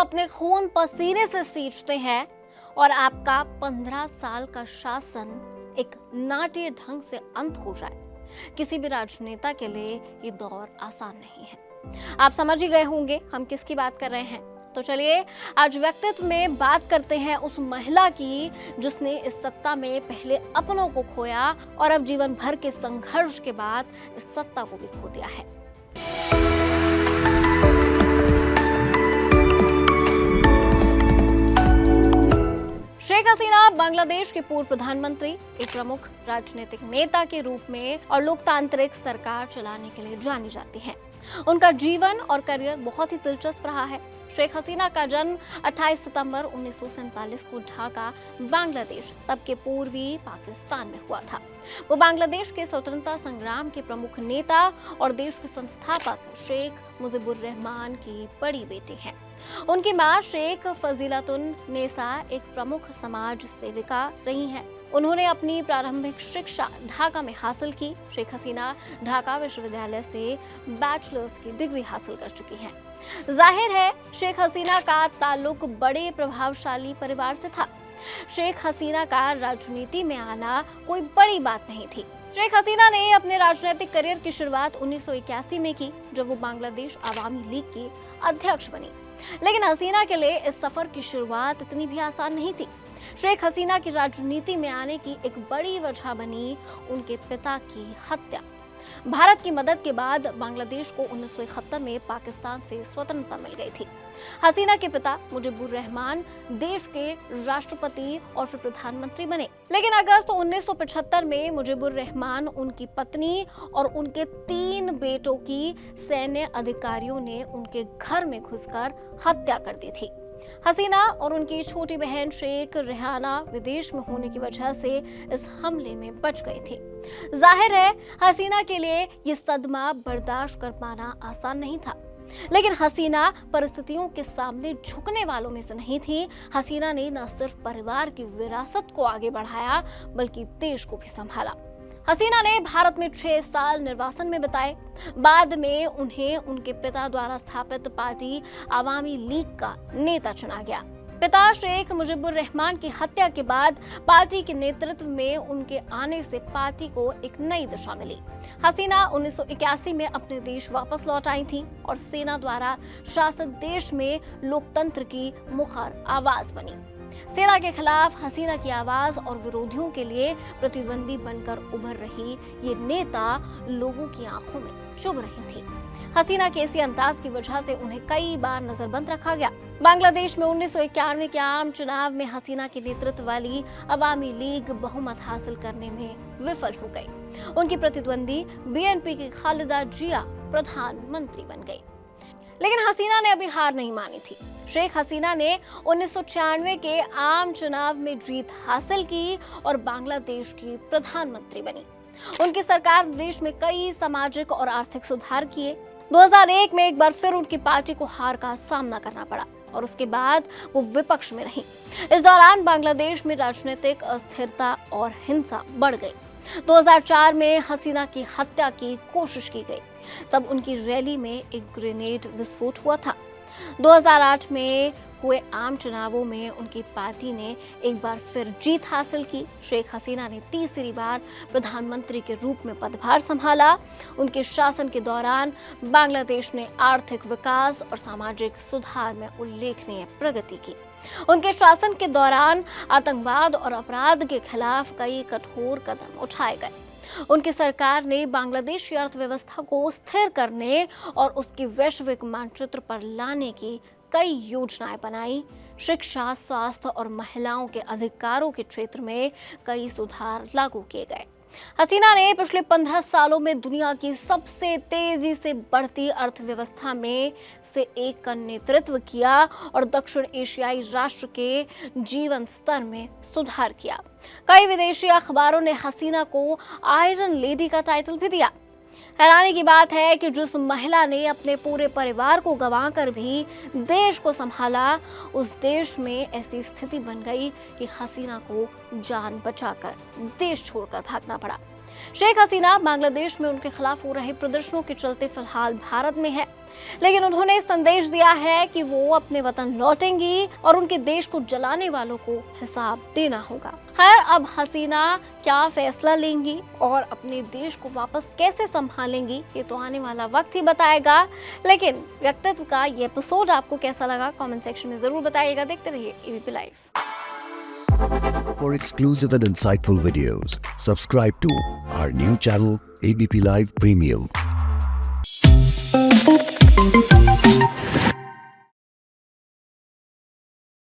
अपने खून पसीने से सींचते हैं और आपका 15 साल का शासन एक नाट्य ढंग से अंत हो जाए, किसी भी राजनेता के लिए ये दौर आसान नहीं है। आप समझ ही गए होंगे हम किसकी बात कर रहे हैं। तो चलिए आज व्यक्तित्व में बात करते हैं उस महिला की जिसने इस सत्ता में पहले अपनों को खोया और अब जीवन भर के संघर्ष के बाद इस सत्ता को भी खो दिया है। शेख हसीना बांग्लादेश के पूर्व प्रधानमंत्री, एक प्रमुख राजनीतिक नेता के रूप में और लोकतांत्रिक सरकार चलाने के लिए जानी जाती हैं। उनका जीवन और करियर बहुत ही दिलचस्प रहा है। शेख हसीना का जन्म 28 सितंबर 1947 को ढाका, बांग्लादेश, तब के पूर्वी पाकिस्तान में हुआ था। वो बांग्लादेश के स्वतंत्रता संग्राम के प्रमुख नेता और देश के संस्थापक शेख मुजीबुर रहमान की बड़ी बेटी हैं। उनकी मां शेख फजीलतुन नेसा एक प्रमुख समाज सेविका रही हैं। उन्होंने अपनी प्रारंभिक शिक्षा ढाका में हासिल की। शेख हसीना ढाका विश्वविद्यालय से बैचलर्स की डिग्री हासिल कर चुकी हैं। जाहिर है शेख हसीना का ताल्लुक बड़े प्रभावशाली परिवार से था। शेख हसीना का राजनीति में आना कोई बड़ी बात नहीं थी। शेख हसीना ने अपने राजनीतिक करियर की शुरुआत 1981 में की, जब वो बांग्लादेश आवामी लीग की अध्यक्ष बनी। लेकिन हसीना के लिए इस सफर की शुरुआत इतनी भी आसान नहीं थी। शेख हसीना की राजनीति में आने की एक बड़ी वजह बनी उनके पिता की हत्या। भारत की मदद के बाद बांग्लादेश को 1971 में पाकिस्तान से स्वतंत्रता मिल गई थी। हसीना के पिता मुजीबुर रहमान देश के राष्ट्रपति और फिर प्रधानमंत्री बने। लेकिन अगस्त 1975 में मुजीबुर रहमान, उनकी पत्नी और उनके 3 बेटों की सैन्य अधिकारियों ने उनके घर में घुसकर हत्या कर दी थी। हसीना और उनकी छोटी बहन शेख रेहाना विदेश में होने की वजह से इस हमले में बच गई थी। जाहिर है हसीना के लिए ये सदमा बर्दाश्त कर पाना आसान नहीं था। लेकिन हसीना परिस्थितियों के सामने झुकने वालों में से नहीं थी। हसीना ने न सिर्फ परिवार की विरासत को आगे बढ़ाया बल्कि देश को भी संभाला। हसीना ने भारत में 6 साल निर्वासन में बिताए। बाद में उन्हें उनके पिता द्वारा स्थापित पार्टी आवामी लीग का नेता चुना गया। पिता शेख मुजीबुर रहमान की हत्या के बाद पार्टी के नेतृत्व में उनके आने से पार्टी को एक नई दिशा मिली। हसीना 1981 में अपने देश वापस लौट आई थी और सेना द्वारा शासित देश में लोकतंत्र की मुखर आवाज बनी। सेना के खिलाफ हसीना की आवाज और विरोधियों के लिए प्रतिद्वंदी बनकर उभर रही ये नेता लोगों की आंखों में चुभ रही थी। हसीना के इसी अंदाज की वजह से उन्हें कई बार नजरबंद रखा गया। बांग्लादेश में 1991 के आम चुनाव में हसीना के नेतृत्व वाली अवामी लीग बहुमत हासिल करने में विफल हो गई। उनकी प्रतिद्वंदी बीएनपी की खालिदा जिया प्रधानमंत्री बन गई। लेकिन हसीना ने अभी हार नहीं मानी थी। शेख हसीना ने 1996 के आम चुनाव में जीत हासिल की और बांग्लादेश की प्रधानमंत्री बनी। उनकी सरकार देश में कई सामाजिक और आर्थिक सुधार किए। 2001 में एक बार फिर उनकी पार्टी को हार का सामना करना पड़ा और उसके बाद वो विपक्ष में रही। इस दौरान बांग्लादेश में राजनीतिक अस्थिरता और हिंसा बढ़ गई। 2004 में हसीना की हत्या की कोशिश की गई। तब उनकी रैली में एक ग्रेनेड विस्फोट हुआ था। 2008 में हुए आम चुनावों में उनकी पार्टी ने एक बार फिर जीत हासिल की। शेख हसीना ने तीसरी बार प्रधानमंत्री के रूप में पदभार संभाला। उनके शासन के दौरान बांग्लादेश ने आर्थिक विकास और सामाजिक सुधार में उल्लेखनीय प्रगति की। उनके शासन के दौरान आतंकवाद और अपराध के खिलाफ कई कठोर कदम उठाए गए। उनकी सरकार ने बांग्लादेश की अर्थव्यवस्था को स्थिर करने और उसके वैश्विक मानचित्र पर लाने की कई योजनाएं बनाई। शिक्षा, स्वास्थ्य और महिलाओं के अधिकारों के क्षेत्र में कई सुधार लागू किए गए। हसीना ने पिछले 15 सालों में दुनिया की सबसे तेजी से बढ़ती अर्थव्यवस्था में से एक का नेतृत्व किया और दक्षिण एशियाई राष्ट्र के जीवन स्तर में सुधार किया। कई विदेशी अखबारों ने हसीना को आयरन लेडी का टाइटल भी दिया। हैरानी की बात है कि जिस महिला ने अपने पूरे परिवार को गंवाकर भी देश को संभाला, उस देश में ऐसी स्थिति बन गई कि हसीना को जान बचाकर देश छोड़कर भागना पड़ा। शेख हसीना बांग्लादेश में उनके खिलाफ हो रहे प्रदर्शनों के चलते फिलहाल भारत में है, लेकिन उन्होंने संदेश दिया है कि वो अपने वतन लौटेंगी और उनके देश को जलाने वालों को हिसाब देना होगा। खैर, अब हसीना क्या फैसला लेंगी और अपने देश को वापस कैसे संभालेंगी, ये तो आने वाला वक्त ही बताएगा। लेकिन व्यक्तित्व का ये एपिसोड आपको कैसा लगा, कमेंट सेक्शन में जरूर बताइएगा। देखते रहिए ABP live. For exclusive and insightful videos, subscribe to our new channel ABP Live Premium.